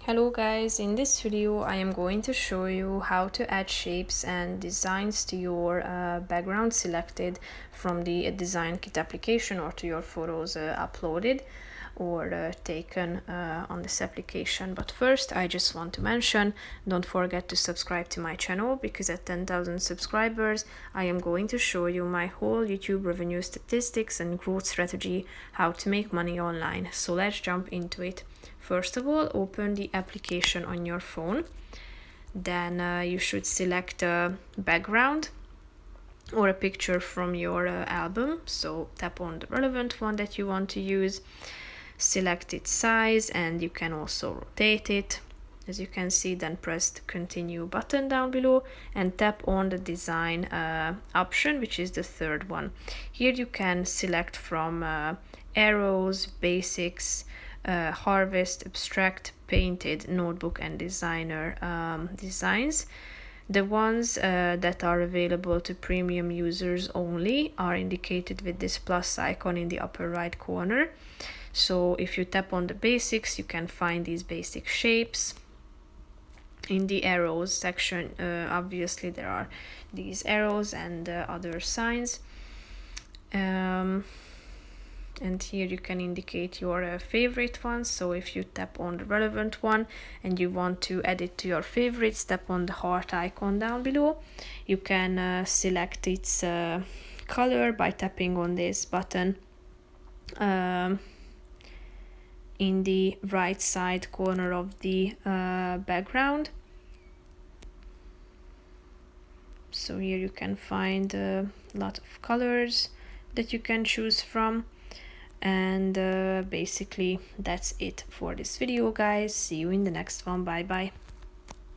Hello guys, in this video I am going to show you how to add shapes and designs to your background selected from the design kit application or to your photos uploaded or taken on this application. But first I just want to mention, don't forget to subscribe to my channel, because at 10,000 subscribers I am going to show you my whole YouTube revenue statistics and growth strategy, how to make money online. So let's jump into it. First of all, open the application on your phone. Then you should select a background or a picture from your album. So tap on the relevant one that you want to use, select its size, and you can also rotate it. As you can see, then press the continue button down below and tap on the design option, which is the third one. Here you can select from arrows, basics, harvest, abstract, painted, notebook, and designer designs. The ones that are available to premium users only are indicated with this plus icon in the upper right corner. So if you tap on the basics, you can find these basic shapes. In the arrows section, obviously there are these arrows and other signs. And here you can indicate your favorite ones. So if you tap on the relevant one and you want to add it to your favorites, tap on the heart icon down below. You can select its color by tapping on this button in the right side corner of the background. So here you can find a lot of colors that you can choose from. And basically that's it for this video, guys. See you in the next one. Bye bye.